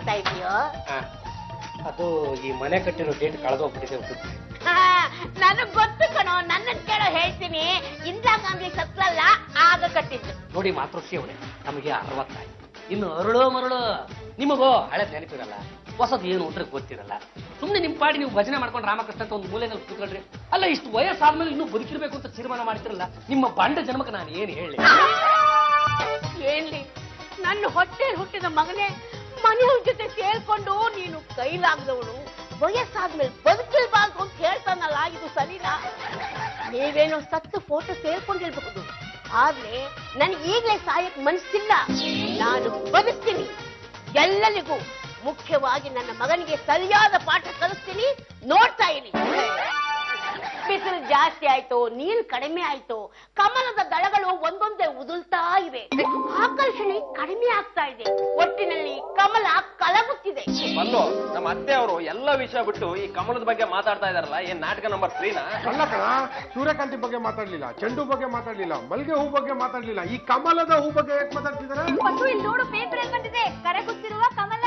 ಮಾಡ್ತಾ ಇದೀಯೋ? ಅದು ಈ ಮನೆ ಕಟ್ಟಿರೋ ಡೇಟ್ ಕಳೆದೋಗ್ಬಿಟ್ಟಿದೆ. ನನಗ್ ಗೊತ್ತು ಕಣೋ, ನನ್ನ ಕೇಳೋ ಹೇಳ್ತೀನಿ. ಇಂದಿರಾ ಗಾಂಧಿ ಸತ್ತಲ್ಲ, ಆಗ ಕಟ್ಟಿದ್ದು. ನೋಡಿ ಮಾತೃಶ್ರೀ ಅವರೇ, ನಮಗೆ 60 ಇನ್ನು ಅರಳೋ ಮರಳು. ನಿಮಗೋ ಹಳೆದ್ ನೆನಪಿರಲ್ಲ, ಹೊಸದ್ ಏನು ಅಂದ್ರೆ ಗೊತ್ತಿರಲ್ಲ. ಸುಮ್ನೆ ನಿಮ್ ಪಾಡಿ ನೀವು ಭಜನೆ ಮಾಡ್ಕೊಂಡು ರಾಮಕೃಷ್ಣ ಅಂತ ಒಂದು ಮೂಲೆಯಲ್ಲಿ ಕೂತ್ಕೊಳ್ರಿ. ಅಲ್ಲ, ಇಷ್ಟು ವಯಸ್ಸಾದ್ಮೇಲೆ ಇನ್ನೂ ಬದುಕಿರ್ಬೇಕು ಅಂತ ತೀರ್ಮಾನ ಮಾಡ್ತಿರಲ್ಲ, ನಿಮ್ಮ ಬಂಡ ಜನ್ಮಕ್ಕೆ ನಾನು ಏನ್ ಹೇಳಿ? ಏನ್ಲಿ, ನನ್ನ ಹೊಟ್ಟೆ ಹುಟ್ಟಿದ ಮಗನೇ, ಮನೆಯವ್ರ ಜೊತೆ ಸೇರ್ಕೊಂಡು ನೀನು ಕೈಲಾಗದವಳು ವಯಸ್ಸಾದ್ಮೇಲೆ ಬದುಕಿಲ್ಬಾರ್ದು ಅಂತ ಹೇಳ್ತಾನಲ್ಲ, ಇದು ಸರಿನಾ? ನೀವೇನೋ ಸತ್ತು ಫೋಟೋ ಸೇರ್ಕೊಂಡಿರ್ಬಹುದು, ಆದ್ರೆ ನನಗೆ ಈಗಲೇ ಸಾಯಕ್ ಮನಸ್ಸಿಲ್ಲ. ನಾನು ಬದುಕ್ತೀನಿ, ಎಲ್ಲರಿಗೂ, ಮುಖ್ಯವಾಗಿ ನನ್ನ ಮಗನಿಗೆ ಸರಿಯಾದ ಪಾಠ ಕಲಿಸ್ತೀನಿ. ನೋಡ್ತಾ ಇರಿ. ಬಿಸಿಲು ಜಾಸ್ತಿ ಆಯ್ತು, ನೀರು ಕಡಿಮೆ ಆಯ್ತು, ಕಮಲದ ದಳಗಳು ಒಂದೊಂದೇ ಉದುಲ್ತಾ ಇವೆ, ಆಕರ್ಷಣೆ ಕಡಿಮೆ ಆಗ್ತಾ ಇದೆ, ಒಟ್ಟಿನಲ್ಲಿ ಕಮಲ ಕಲಗುತ್ತಿದೆ. ಬಲ್ಲು, ನಮ್ಮ ಅತ್ತೆ ಅವರು ಎಲ್ಲ ವಿಷಯ ಬಿಟ್ಟು ಈ ಕಮಲದ ಬಗ್ಗೆ ಮಾತಾಡ್ತಾ ಇದಾರಲ್ಲ, ಏನ್ ನಾಟಕ ನಂಬರ್ 3ನಾ? ಅಲ್ಲ ಕಣ, ಸೂರ್ಯಕಾಂತಿ ಬಗ್ಗೆ ಮಾತಾಡ್ಲಿಲ್ಲ, ಚೆಂಡು ಬಗ್ಗೆ ಮಾತಾಡ್ಲಿಲ್ಲ, ಮಲ್ಗೆ ಹೂ ಬಗ್ಗೆ ಮಾತಾಡ್ಲಿಲ್ಲ, ಈ ಕಮಲದ ಹೂ ಬಗ್ಗೆ ಯಾಕೆ ಮಾತಾಡ್ತಿದಾರೆ? ಇಲ್ಲಿ ನೋಡು, ಪೇಪರ್ ಅಲ್ಲಿ ಬಂದಿದೆ, ಕರೆಗುತ್ತಿರುವ ಕಮಲ.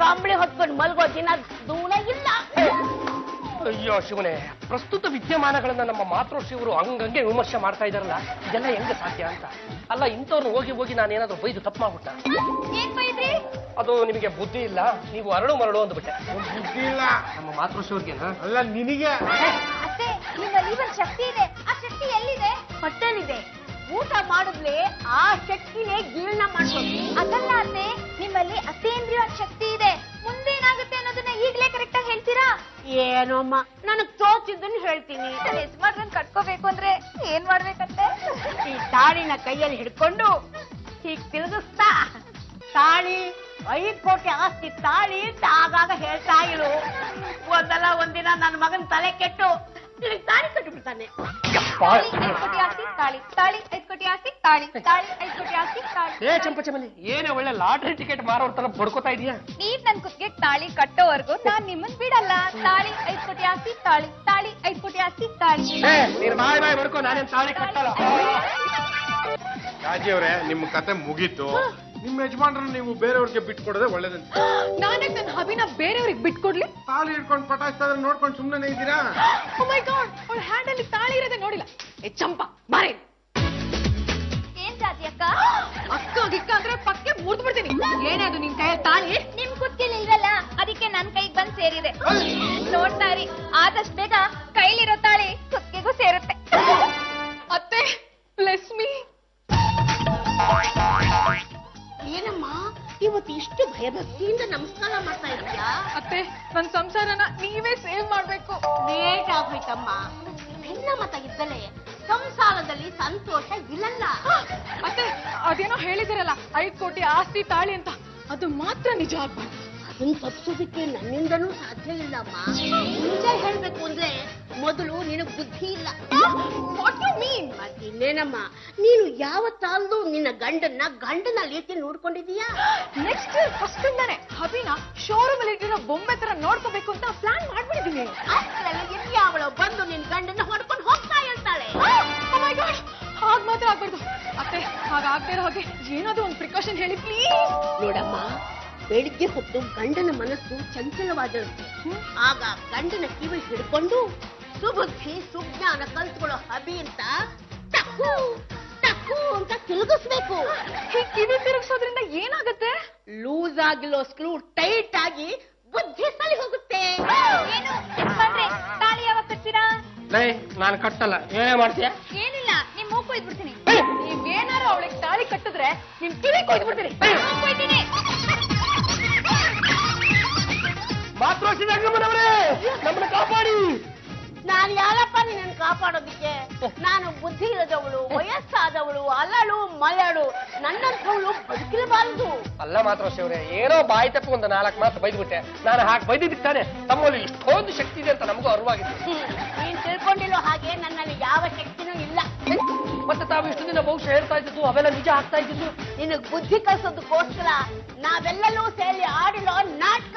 ಕಂಬಳಿ ಹೊತ್ಕೊಂಡು ಮಲ್ಗೋ ದಿನ ದೂರ ಇಲ್ಲ. ಅಯ್ಯೋ ಶಿವನೇ, ಪ್ರಸ್ತುತ ವಿದ್ಯಮಾನಗಳನ್ನ ನಮ್ಮ ಮಾತೃಶ್ರೀವರು ಹಂಗಂಗೆ ವಿಮರ್ಶೆ ಮಾಡ್ತಾ ಇದಾರಲ್ಲ, ಇದೆಲ್ಲ ಹೆಂಗೆ ಸಾಧ್ಯ ಅಂತ. ಅಲ್ಲ, ಇಂಥವ್ರನ್ನ ಹೋಗಿ ನಾನೇನಾದ್ರೂ ಬೈದು ತಪ್ಪು ಮಾಡ್ಬಿಟ್ಟ? ಏನ್ ಬೈದ್ರಿ? ಅದು ನಿಮಗೆ ಬುದ್ಧಿ ಇಲ್ಲ, ನೀವು ಅರಳು ಮರಳು ಅಂದ್ಬಿಟ್ಟೆ. ಬುದ್ಧಿ ಇಲ್ಲ ನಮ್ಮ ಮಾತೃಶ್ರೀವ್ರಿಗೇನ? ಅಲ್ಲ, ನಿನಗೆ. ಅತ್ತೆ, ನಿಮ್ಮಲ್ಲಿ ಒಂದು ಶಕ್ತಿ ಇದೆ, ಆ ಶಕ್ತಿ ಎಲ್ಲಿದೆ? ಹೊಟ್ಟೆಲಿದೆ. ಊಟ ಮಾಡಿದ್ಲೆ ಆ ಶಕ್ತಿನೇ ಜೀರ್ಣ ಮಾಡ್ಬೋದು. ಅದಲ್ಲ ಅತ್ತೆ, ನಿಮ್ಮಲ್ಲಿ ಅತೀಂದ್ರಿಯ ಶಕ್ತಿ ಇದೆ, ಮುಂದೇನಾಗುತ್ತೆ ಅನ್ನೋದನ್ನ ಈಗ್ಲೇ ಕರೆಕ್ಟ್ ಆಗಿ ಹೇಳ್ತೀರಾ? ಏನೋಮ್ಮ, ನನಗ್ ತೋಚಿದ್ದನ್ನು ಹೇಳ್ತೀನಿ. ಯಜಮಾನ್ರನ್ನ ಕಟ್ಕೋಬೇಕು ಅಂದ್ರೆ ಏನ್ ಮಾಡ್ಬೇಕಂತೆ? ಈ ತಾಳಿನ ಕೈಯಲ್ಲಿ ಹಿಡ್ಕೊಂಡು ಹೀಗ್ ತಿರುಗಿಸ್ತಾ, ತಾಳಿ 5 ಕೋಟಿ ಆಸ್ತಿ ತಾಳಿ ಅಂತ ಆಗಾಗ ಹೇಳ್ತಾ ಇರು. ಒಂದಲ್ಲ ಒಂದಿನ ನನ್ನ ಮಗನ ತಲೆ ಕೆಟ್ಟು ನಿನಗೆ ತಾಳಿ ಕಟ್ಟಿಬಿಡ್ತಾನೆ. 5 ಕೋಟಿ ಆಸ್ತಿ ತಾಳಿ, ತಾಳಿ 5 ಕೋಟಿ ಆಸ್ತಿ ತಾಳಿ, ತಾಳಿ 5 ಕೋಟಿ ಆಸ್ತಿ ತಾಳಿ. ಏ ಚಂಪಚಮಲ್ಲಿ, ಏನೇ ಒಳ್ಳೆ ಲಾಟ್ರಿ ಟಿಕೆಟ್ ಮಾರೋರ್ ತರ ಬಡ್ಕೋತಾ ಇದೀಯಾ? ನೀವ್ ನನ್ ಕುತ್ತಿಗೆ ತಾಳಿ ಕಟ್ಟೋವರೆಗೂ ನಾನ್ ನಿಮ್ಮನ್ ಬಿಡಲ್ಲ. ತಾಳಿ 5 ಕೋಟಿ ಆಸ್ತಿ ತಾಳಿ, ತಾಳಿ 5 ಕೋಟಿ ಆಸ್ತಿ ತಾಳಿ. ನೀನ್ ಬಾಯ್ ಬಡ್ಕೋ, ನಾನೇನ್ ತಾಳಿ ಕಟ್ಟಲ್ಲ. ರಾಜಿ ಅವರೇ, ನಿಮ್ಮ ಕತೆ ಮುಗೀತು. ನಿಮ್ಮ ಯಜಮಾನ್ರನ್ನ ನೀವು ಬೇರೆಯವ್ರಿಗೆ ಬಿಟ್ಕೊಡೋದೇ ಒಳ್ಳೇದಂತ. ನಾನೇ ನನ್ನ ಹಬಿನ ಬೇರೆಯವ್ರಿಗೆ ಬಿಟ್ಕೊಡ್ಲಿ? ತಾಳಿ ಹಿಡ್ಕೊಂಡು ಪಟಾಯಿಸ್ತಾ ಇದ್ರೆ ನೋಡ್ಕೊಂಡು ಸುಮ್ಮನೆ ಇದ್ದೀರಾ? ಓ ಮೈ ಗಾಡ್, ಅವಳ ಹ್ಯಾಂಡ್ ಅಲ್ಲಿ ತಾಳಿ ಇರೋದೇ ನೋಡಿಲ್ಲ. ಏ ಚಂಪಾ, ಬಾರೆ. ಏನ್ ಜಾತಿ ಅಕ್ಕ? ಅಕ್ಕ ಗಿಕ್ಕ ಅಂದ್ರೆ ಪಕ್ಕೆ ಮುರಿದು ಬಿಡ್ತೀನಿ. ಏನೇ ಅದು ನಿನ್ ಕೈಯಲ್ಲಿ ತಾಳಿ? ನಿಮ್ ಕುತ್ತಿಗೆಲ್ ಇಲ್ವಲ್ಲ, ಅದಕ್ಕೆ ನನ್ ಕೈಗೆ ಬಂದ್ ಸೇರಿದೆ. ನೋಡ್ತಾ ಇರಿ, ಆದಷ್ಟು ಬೇಗ ಕೈಲಿರೋ ತಾಳಿ ಕುತ್ತಿಗೆಗೂ ಸೇರುತ್ತೆ. ಅತ್ತೆ, ಬ್ಲೆಸ್ ಮೀ. ಏನಮ್ಮ, ಇವತ್ತು ಇಷ್ಟು ಭಯಭಕ್ತಿಯಿಂದ ನಮಸ್ಕಾರ ಮಾಡ್ತಾ ಇದೀಯಾ? ಅತ್ತೆ, ನನ್ ಸಂಸಾರನ ನೀವೇ ಸೇವ್ ಮಾಡ್ಬೇಕು. ಲೇಟ್ ಆಗೋಯ್ತಮ್ಮ. ಭಿನ್ನ ಮತ ಇದ್ದಲೇ ಸಂಸಾರದಲ್ಲಿ ಸಂತೋಷ ಇರಲ್ಲ. ಅತ್ತೆ, ಅದೇನೋ ಹೇಳಿದಿರಲ್ಲ 5 ಕೋಟಿ ಆಸ್ತಿ ತಾಳಿ ಅಂತ, ಅದು ಮಾತ್ರ ನಿಜ ಆಗ್ಬಾರ್ದು. ಅದನ್ನ ತಪ್ಪಿಸೋದಕ್ಕೆ ನನ್ನಿಂದನೂ ಸಾಧ್ಯ ಇಲ್ಲಮ್ಮ. ನಿಜ ಹೇಳ್ಬೇಕು ಅಂದ್ರೆ ಮೊದಲು ನಿನಗ್ ಬುದ್ಧಿ ಇಲ್ಲ. What you mean? ಮತ್ತಿನ್ನೇನಮ್ಮ, ನೀನು ಯಾವತ್ತಾದ್ರೂ ನಿನ್ನ ಗಂಡನ ರೀತಿ ನೋಡ್ಕೊಂಡಿದೀಯಾ? ನೆಕ್ಸ್ಟ್ ಫಸ್ಟ್ ಇಂದಾನೆ ಹಬಿನ ಶೋರೂಮ್ ಅಲ್ಲಿ ಇಟ್ಟಿರೋ ಬೊಂಬೆ ತರ ನೋಡ್ಕೋಬೇಕು ಅಂತ ಪ್ಲಾನ್ ಮಾಡ್ಬಿಟ್ಟಿದೀನಿ. ಅಷ್ಟರಲ್ಲಿ ಯಾವಳು ಬಂದು ನಿನ್ ಗಂಡನ ಹೊಡ್ಕೊಂಡು ಹೋಗ್ತಾ ಇರ್ತಾಳೆ. ಹಾಗ್ ಮಾತ್ರ ಆಗ್ಬಾರ್ದು ಅತ್ತೆ. ಹಾಗಾಗ್ದೇ ಇರೋ ಹಾಗೆ ಏನಾದ್ರೂ ಒಂದು ಪ್ರಿಕಾಷನ್ ಹೇಳಿ ಪ್ಲೀಸ್. ನೋಡಮ್ಮ, ಬೆಳಿಗ್ಗೆ ಹೊತ್ತು ಗಂಡನ ಮನಸ್ಸು ಚಂಚಲವಾಗಿರುತ್ತೆ. ಆಗ ಗಂಡನ ಕಿವಿ ಹಿಡ್ಕೊಂಡು ಸುಬುದ್ಧಿ ಸುಜ್ಞಾನ ಕಲ್ತ್ಕೊಳ್ಳೋ ಹಬಿ ಅಂತ ಟಕ್ಕು ಟಕ್ಕು ಅಂತ ತಿರುಗಿಸ್ಬೇಕು. ಈ ಕಿವಿ ತಿರುಗಿಸೋದ್ರಿಂದ ಏನಾಗುತ್ತೆ? ಲೂಸ್ ಆಗಿರೋ ಸ್ಕ್ರೂ ಟೈಟ್ ಆಗಿ ಬುದ್ಧಿ ಸಲಿ ಹೋಗುತ್ತೆ. ಏನು ಬಂದ್ರೆ ತಾಳಿ ಯಾವಾಗ ಕಟ್ತೀರಾ? ನಾನು ಕಟ್ಟಲ್ಲ. ಏನೇ ಮಾಡ್ತೀಯಾ? ಏನಿಲ್ಲ, ನಿಮ್ ಮೂಗು ಕೊಯ್ದ್ಬಿಡ್ತೀನಿ. ನೀವೇನಾರು ಅವಳಿಗೆ ತಾಳಿ ಕಟ್ಟಿದ್ರೆ ನಿಮ್ ಕಿವಿ ಕೊಯ್ದ್ಬಿಡ್ತೀನಿ. ಕೊಯ್ತೀನಿ. ಮಾತೃಶ್ರೀ ರಂಗಮ್ಮನವರೇ, ನಮ್ಮನ್ನ ಕಾಪಾಡಿ. ನಾನು ಯಾರಪ್ಪ ನಿನ್ನ ಕಾಪಾಡೋದಿಕ್ಕೆ? ನಾನು ಬುದ್ಧಿ ಇಲ್ಲದವಳು, ವಯಸ್ಸಾದವಳು, ಅಲಳು ಮಲಳು, ನನ್ನಂಥವಳು ಬದುಕಿರಬಾರದು. ಅಲ್ಲ ಮಾತೃಶ್ರೀ ಅವರೇ, ಏನೋ ಬಾಯಿ ತಪ್ಪು ಒಂದು 4 ಮಾತು ಬೈದ್ಬಿಟ್ಟೆ. ನಾನು ಹಾಗೆ ಬೈದಿದ್ದಕ್ಕೆ ತಾನೆ ತಮ್ಮಲ್ಲಿ ಇಷ್ಟೊಂದು ಶಕ್ತಿ ಇದೆ ಅಂತ ನಮಗೂ ಅರಿವಾಗಿತ್ತು. ನೀನ್ ತಿಳ್ಕೊಂಡಿರೋ ಹಾಗೆ ನನ್ನಲ್ಲಿ ಯಾವ ಶಕ್ತಿನೂ ಇಲ್ಲ. ಮತ್ತೆ ತಾವು ಇಷ್ಟು ದಿನ ಬಹುಶಃ ಹೇಳ್ತಾ ಇದ್ದು ಅವೆಲ್ಲ ನಿಜ ಆಗ್ತಾ ಇದ್ದು. ನಿನಗ್ ಬುದ್ಧಿ ಕಲಿಸೋದಕ್ಕೋಸ್ಕರ ನಾವೆಲ್ಲರೂ ಸೇರಿ ಆಡಿರೋ ನಾಟಕ.